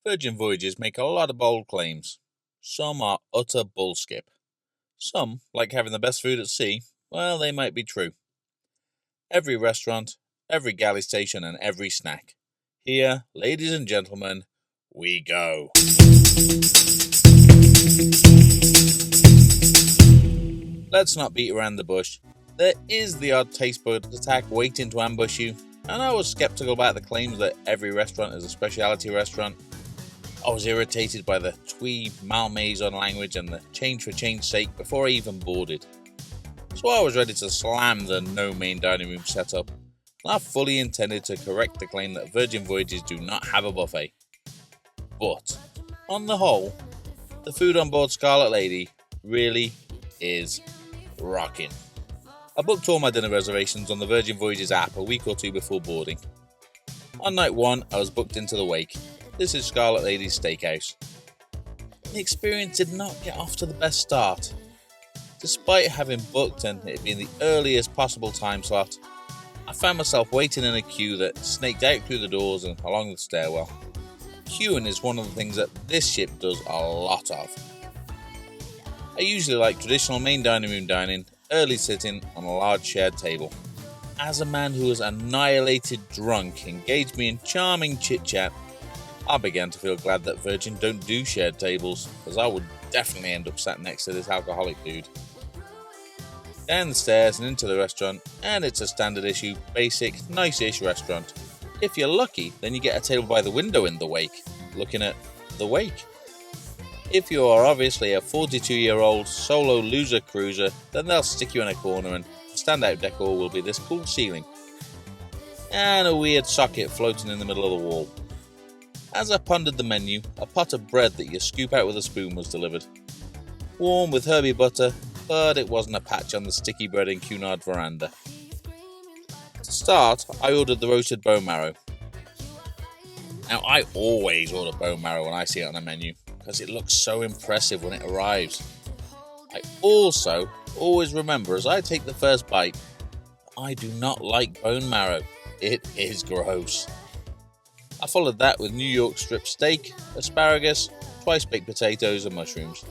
Virgin Voyages make a lot of bold claims. Some are utter bullskip. Some, like having the best food at sea, well, they might be true. Every restaurant, every galley station, and every snack. Here, ladies and gentlemen, we go. Let's not beat around the bush. There is the odd tastebud attack waiting to ambush you, and I was skeptical about the claims that every restaurant is a specialty restaurant. I was irritated by the twee malmaison language and the change for change's sake before I even boarded. So I was ready to slam the no main dining room setup, and I fully intended to correct the claim that Virgin Voyages do not have a buffet. But, on the whole, the food on board Scarlet Lady really is rocking. I booked all my dinner reservations on the Virgin Voyages app a week or two before boarding. On night one, I was booked into the wake. This is Scarlet Lady's steakhouse. The experience did not get off to the best start. Despite having booked and it being the earliest possible time slot, I found myself waiting in a queue that snaked out through the doors and along the stairwell. Queuing is one of the things that this ship does a lot of. I usually like traditional main dining room dining, early sitting on a large shared table. As a man who was annihilated drunk engaged me in charming chit-chat, I began to feel glad that Virgin don't do shared tables, as I would definitely end up sat next to this alcoholic dude. Down the stairs and into the restaurant, and it's a standard issue, basic, nice-ish restaurant. If you're lucky, then you get a table by the window in the wake, looking at the wake. If you are obviously a 42-year-old solo loser cruiser, then they'll stick you in a corner and the standout decor will be this cool ceiling and a weird socket floating in the middle of the wall. As I pondered the menu, a pot of bread that you scoop out with a spoon was delivered. Warm with herby butter, but it wasn't a patch on the sticky bread in Cunard veranda. To start, I ordered the roasted bone marrow. Now, I always order bone marrow when I see it on a menu, because it looks so impressive when it arrives. I also always remember as I take the first bite, I do not like bone marrow. It is gross. I followed that with New York strip steak, asparagus, twice baked potatoes and mushrooms.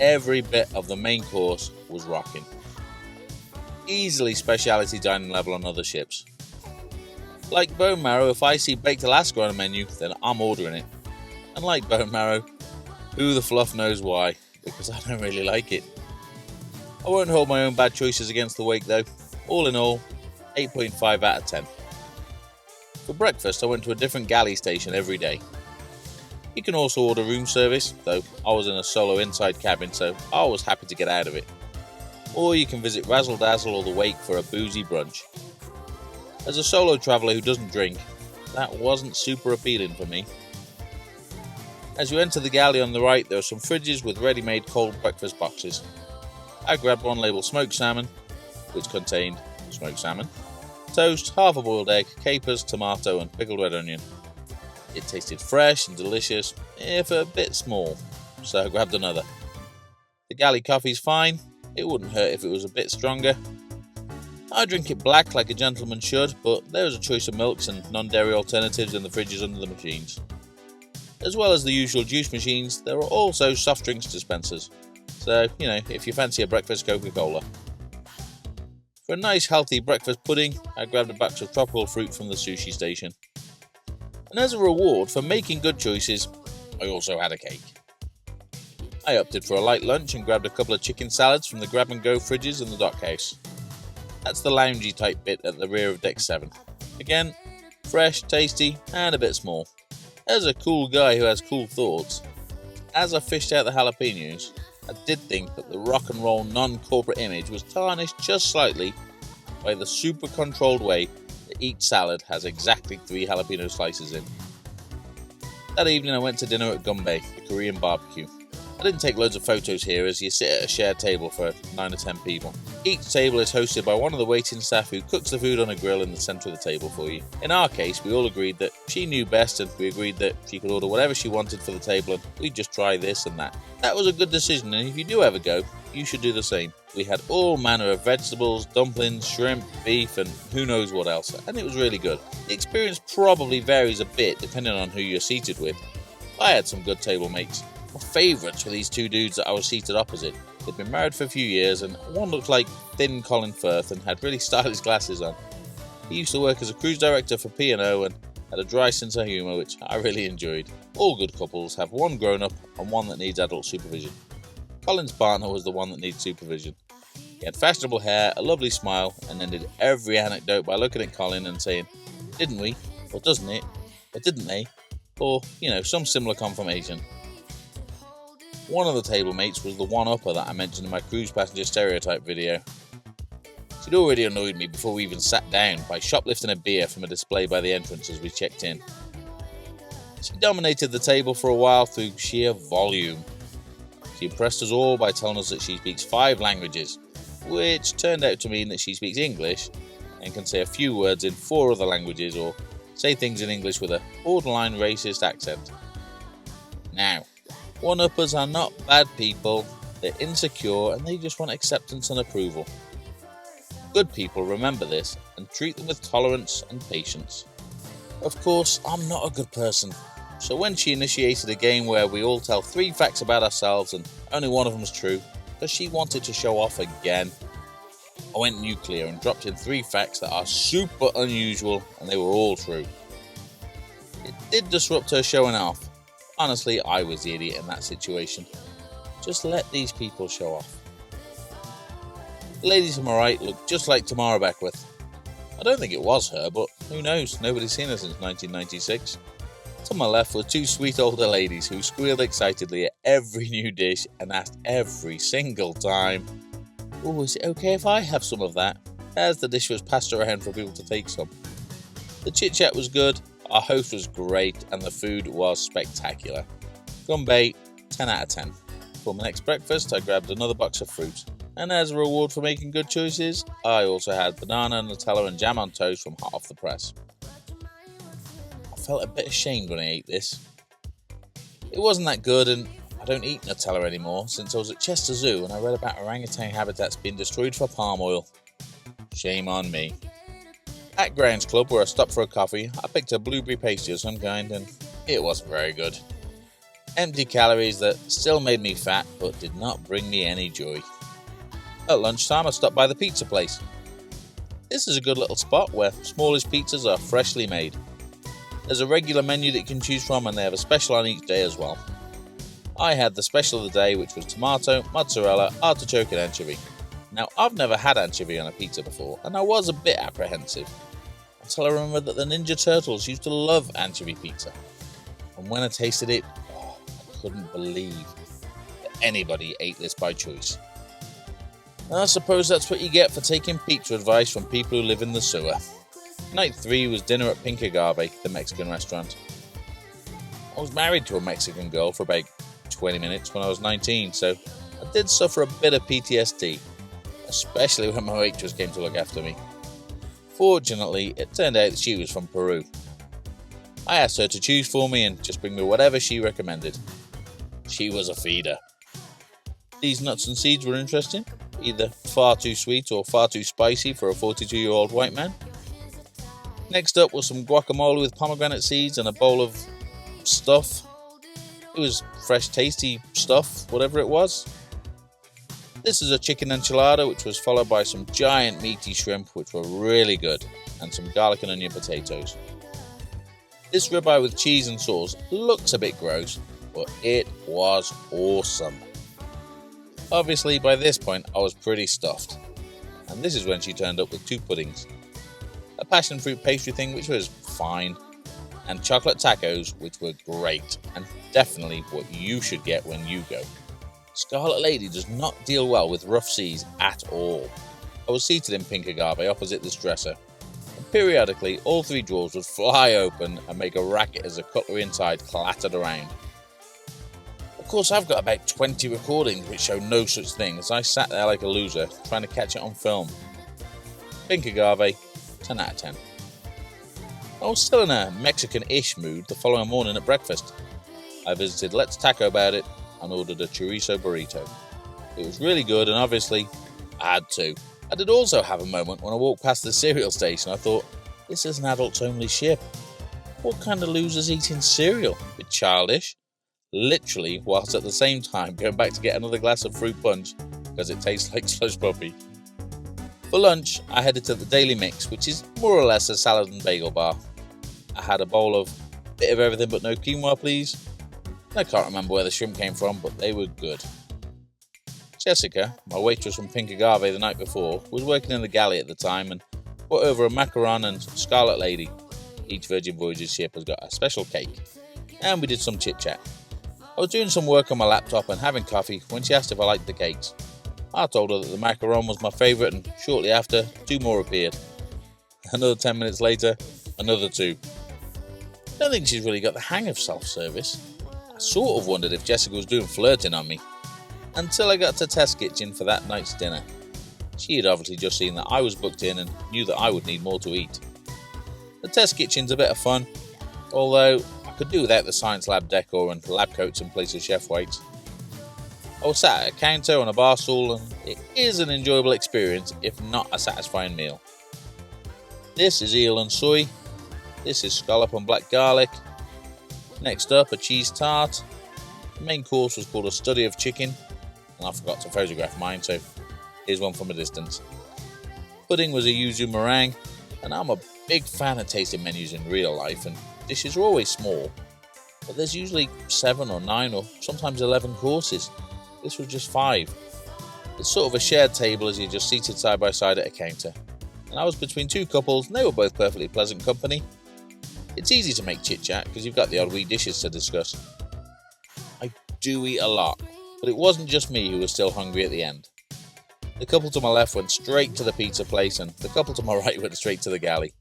Every bit of the main course was rocking. Easily specialty dining level on other ships. Like bone marrow, if I see baked Alaska on a menu, then I'm ordering it. And like bone marrow, who the fluff knows why, because I don't really like it. I won't hold my own bad choices against the wake though. All in all, 8.5 out of 10. For breakfast, I went to a different galley station every day. You can also order room service, though I was in a solo inside cabin, so I was happy to get out of it. Or you can visit Razzle Dazzle or the wake for a boozy brunch. As a solo traveller who doesn't drink, that wasn't super appealing for me. As you enter the galley on the right, there are some fridges with ready-made cold breakfast boxes. I grabbed one labelled smoked salmon, which contained smoked salmon, toast, half a boiled egg, capers, tomato and pickled red onion. It tasted fresh and delicious, if a bit small, so I grabbed another. The galley coffee's fine, it wouldn't hurt if it was a bit stronger. I drink it black like a gentleman should, but there is a choice of milks and non-dairy alternatives in the fridges under the machines. As well as the usual juice machines, there are also soft drinks dispensers, so, if you fancy a breakfast Coca-Cola. For a nice healthy breakfast pudding, I grabbed a box of tropical fruit from the sushi station. And as a reward for making good choices, I also had a cake. I opted for a light lunch and grabbed a couple of chicken salads from the grab-and-go fridges in the dockhouse. That's the loungy type bit at the rear of Deck 7. Again, fresh, tasty, and a bit small. As a cool guy who has cool thoughts, as I fished out the jalapenos, I did think that the rock and roll non-corporate image was tarnished just slightly by the super controlled way that each salad has exactly 3 jalapeno slices in. That evening I went to dinner at Gunbae Korean BBQ. I didn't take loads of photos here as you sit at a shared table for 9 or 10 people. Each table is hosted by one of the waiting staff who cooks the food on a grill in the centre of the table for you. In our case, we all agreed that she knew best and we agreed that she could order whatever she wanted for the table and we'd just try this and that. That was a good decision, and if you do ever go, you should do the same. We had all manner of vegetables, dumplings, shrimp, beef and who knows what else, and it was really good. The experience probably varies a bit depending on who you're seated with. I had some good table mates. My favourites were these two dudes that I was seated opposite. They'd been married for a few years, and one looked like thin Colin Firth and had really stylish glasses on. He used to work as a cruise director for P&O and had a dry sense of humour, which I really enjoyed. All good couples have one grown-up and one that needs adult supervision. Colin's partner was the one that needs supervision. He had fashionable hair, a lovely smile, and ended every anecdote by looking at Colin and saying, "Didn't we? Or doesn't it? Or didn't they?" Or, some similar confirmation. One of the table mates was the one-upper that I mentioned in my cruise passenger stereotype video. She'd already annoyed me before we even sat down by shoplifting a beer from a display by the entrance as we checked in. She dominated the table for a while through sheer volume. She impressed us all by telling us that she speaks 5 languages, which turned out to mean that she speaks English and can say a few words in 4 other languages or say things in English with a borderline racist accent. Now, one-uppers are not bad people, they're insecure and they just want acceptance and approval. Good people remember this and treat them with tolerance and patience. Of course, I'm not a good person, so when she initiated a game where we all tell 3 facts about ourselves and only one of them's true, because she wanted to show off again, I went nuclear and dropped in 3 facts that are super unusual and they were all true. It did disrupt her showing off. Honestly, I was the idiot in that situation. Just let these people show off. The lady to my right looked just like Tamara Beckwith. I don't think it was her, but who knows, nobody's seen her since 1996. To my left were 2 sweet older ladies who squealed excitedly at every new dish and asked every single time, "Oh, is it okay if I have some of that?" as the dish was passed around for people to take some. The chit-chat was good, our host was great, and the food was spectacular. Gumbae, 10 out of 10. For my next breakfast, I grabbed another box of fruit. And as a reward for making good choices, I also had banana, Nutella and jam on toast from hot off the press. I felt a bit ashamed when I ate this. It wasn't that good, and I don't eat Nutella anymore since I was at Chester Zoo and I read about orangutan habitats being destroyed for palm oil. Shame on me. At Grounds Club, where I stopped for a coffee, I picked a blueberry pastry of some kind and it wasn't very good. Empty calories that still made me fat but did not bring me any joy. At lunchtime, I stopped by the pizza place. This is a good little spot where smallish pizzas are freshly made. There's a regular menu that you can choose from and they have a special on each day as well. I had the special of the day, which was tomato, mozzarella, artichoke and anchovy. Now, I've never had anchovy on a pizza before and I was a bit apprehensive until I remembered that the Ninja Turtles used to love anchovy pizza. And when I tasted it, I couldn't believe that anybody ate this by choice. I suppose that's what you get for taking pizza advice from people who live in the sewer. Night 3 was dinner at Pink Agave, the Mexican restaurant. I was married to a Mexican girl for about 20 minutes when I was 19, so I did suffer a bit of PTSD, especially when my waitress came to look after me. Fortunately, it turned out that she was from Peru. I asked her to choose for me and just bring me whatever she recommended. She was a feeder. These nuts and seeds were interesting, either far too sweet or far too spicy for a 42-year-old white man. Next up was some guacamole with pomegranate seeds and a bowl of stuff. It was fresh, tasty stuff, whatever it was. This is a chicken enchilada, which was followed by some giant meaty shrimp, which were really good, and some garlic and onion potatoes. This ribeye with cheese and sauce looks a bit gross, but it was awesome. Obviously, by this point, I was pretty stuffed, and this is when she turned up with 2 puddings. A passion fruit pastry thing, which was fine, and chocolate tacos, which were great, and definitely what you should get when you go. Scarlet Lady does not deal well with rough seas at all. I was seated in Pink Agave opposite this dresser, and periodically all 3 drawers would fly open and make a racket as the cutlery inside clattered around. Of course, I've got about 20 recordings which show no such thing, as I sat there like a loser trying to catch it on film. Pink Agave, 10 out of 10. I was still in a Mexican-ish mood the following morning at breakfast. I visited Let's Taco About It and ordered a chorizo burrito. It was really good and obviously I had to. I did also have a moment when I walked past the cereal station. I thought, this is an adults only ship. What kind of loser's eating cereal? A bit childish. literally whilst at the same time going back to get another glass of fruit punch because it tastes like slush puppy. For lunch, I headed to the Daily Mix, which is more or less a salad and bagel bar. I had a bowl of bit of everything but no quinoa, please. I can't remember where the shrimp came from, but they were good. Jessica, my waitress from Pink Agave the night before, was working in the Galley at the time and brought over a macaron and Scarlet Lady. Each Virgin Voyages ship has got a special cake. And we did some chit-chat. I was doing some work on my laptop and having coffee when she asked if I liked the cakes. I told her that the macaron was my favourite, and shortly after, 2 more appeared. Another 10 minutes later, another 2. I don't think she's really got the hang of self-service. I sort of wondered if Jessica was doing flirting on me, until I got to test kitchen for that night's dinner. She had obviously just seen that I was booked in and knew that I would need more to eat. The test kitchen's a bit of fun, although I could do without the science lab decor and lab coats in place of chef whites. I was sat at a counter on a bar stool, and it is an enjoyable experience, if not a satisfying meal. This is eel and soy. This is scallop and black garlic. Next up, a cheese tart. The main course was called a study of chicken, and I forgot to photograph mine, so here's one from a distance. Pudding was a yuzu meringue, and I'm a big fan of tasting menus in real life, and dishes are always small, but there's usually 7 or 9 or sometimes 11 courses. This was just 5. It's sort of a shared table as you're just seated side by side at a counter, and I was between 2 couples and they were both perfectly pleasant company. It's easy to make chit-chat because you've got the odd wee dishes to discuss. I do eat a lot, but it wasn't just me who was still hungry at the end. The couple to my left went straight to the pizza place, and the couple to my right went straight to the Galley.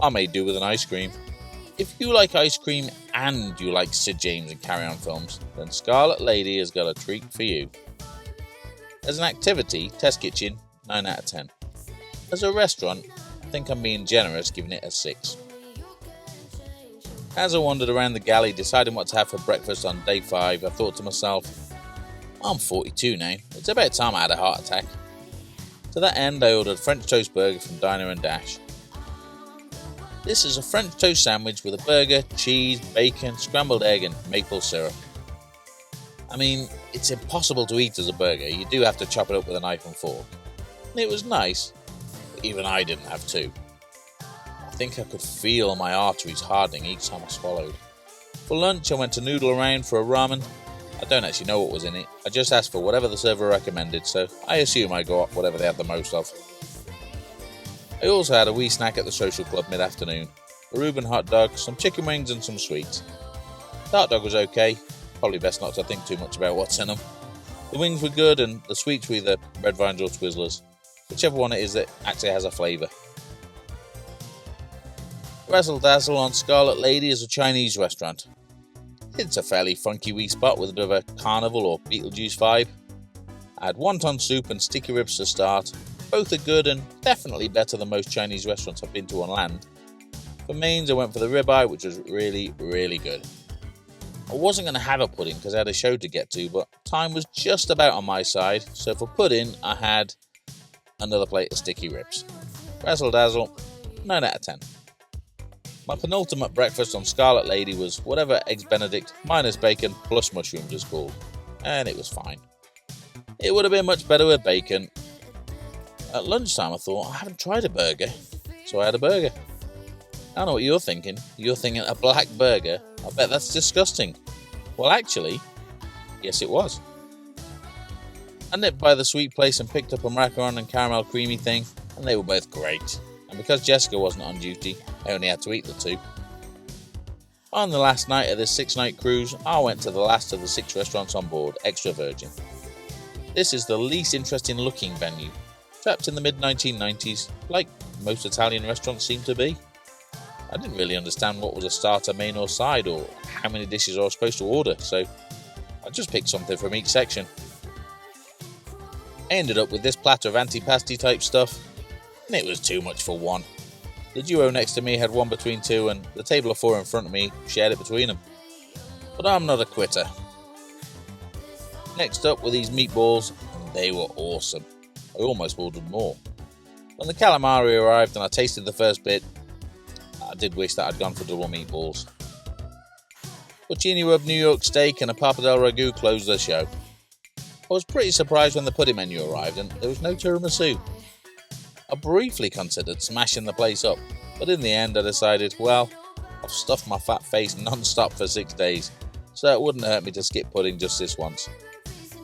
I made do with an ice cream. If you like ice cream and you like Sid James and Carry On films, then Scarlet Lady has got a treat for you. As an activity, test kitchen, 9 out of 10. As a restaurant, I think I'm being generous giving it a 6. As I wandered around the Galley deciding what to have for breakfast on day 5, I thought to myself, I'm 42 now, it's about time I had a heart attack. To that end, I ordered French toast burger from Diner and Dash. This is a French toast sandwich with a burger, cheese, bacon, scrambled egg and maple syrup. I mean, it's impossible to eat as a burger, you do have to chop it up with a knife and fork. And it was nice, but even I didn't have 2. I think I could feel my arteries hardening each time I swallowed. For lunch, I went to Noodle Around for a ramen. I don't actually know what was in it, I just asked for whatever the server recommended, so I assume I got whatever they had the most of. I also had a wee snack at the social club mid-afternoon, a Reuben hot dog, some chicken wings and some sweets. The hot dog was okay, probably best not to think too much about what's in them. The wings were good and the sweets were either red vines or Twizzlers, whichever one it is that actually has a flavour. Razzle Dazzle on Scarlet Lady is a Chinese restaurant. It's a fairly funky wee spot with a bit of a carnival or Beetlejuice vibe. I had wonton soup and sticky ribs to start. Both are good and definitely better than most Chinese restaurants I've been to on land. For mains, I went for the ribeye, which was really, really good. I wasn't going to have a pudding because I had a show to get to, but time was just about on my side, so for pudding, I had another plate of sticky ribs. Razzle Dazzle, 9 out of 10. My penultimate breakfast on Scarlet Lady was whatever Eggs Benedict minus bacon plus mushrooms is called, and it was fine. It would have been much better with bacon. At lunchtime I thought, I haven't tried a burger, so I had a burger. I don't know what you're thinking. You're thinking a black burger? I bet that's disgusting. Well actually, yes it was. I nipped by the sweet place and picked up a macaron and caramel creamy thing, and they were both great. And because Jessica wasn't on duty, I only had to eat the 2. On the last night of this 6-night cruise, I went to the last of the 6 restaurants on board, extra virgin. This is the least interesting looking venue, trapped in the mid-1990s, like most Italian restaurants seem to be. I didn't really understand what was a starter, main or side, or how many dishes I was supposed to order, so I just picked something from each section. I ended up with this platter of antipasti type stuff, and it was too much for one. The duo next to me had one between 2, and the table of 4 in front of me shared it between them. But I'm not a quitter. Next up were these meatballs, and they were awesome. I almost ordered more. When the calamari arrived and I tasted the first bit, I did wish that I'd gone for double meatballs. Puccini rub New York steak and a pappardelle ragu closed the show. I was pretty surprised when the pudding menu arrived and there was no tiramisu. I briefly considered smashing the place up, but in the end I decided, well, I've stuffed my fat face non-stop for 6 days, so it wouldn't hurt me to skip pudding just this once.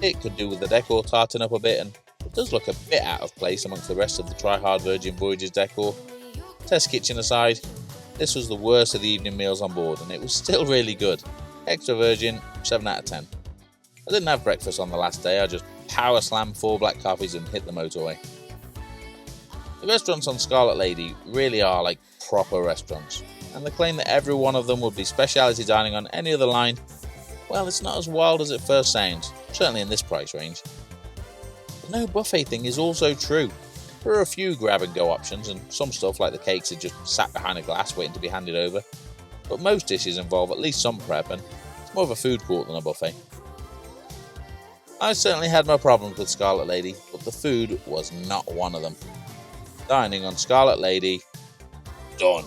It could do with the decor tarting up a bit, and it does look a bit out of place amongst the rest of the Try Hard Virgin Voyages decor. Test kitchen aside, this was the worst of the evening meals on board, and it was still really good. Extra virgin, 7 out of 10. I didn't have breakfast on the last day, I just power slammed 4 black coffees and hit the motorway. The restaurants on Scarlet Lady really are like proper restaurants, and the claim that every one of them would be speciality dining on any other line, well, it's not as wild as it first sounds, certainly in this price range. The no buffet thing is also true. There are a few grab and go options, and some stuff like the cakes are just sat behind a glass waiting to be handed over, but most dishes involve at least some prep, and it's more of a food court than a buffet. I certainly had my problems with Scarlet Lady, but the food was not one of them. Dining on Scarlet Lady, done.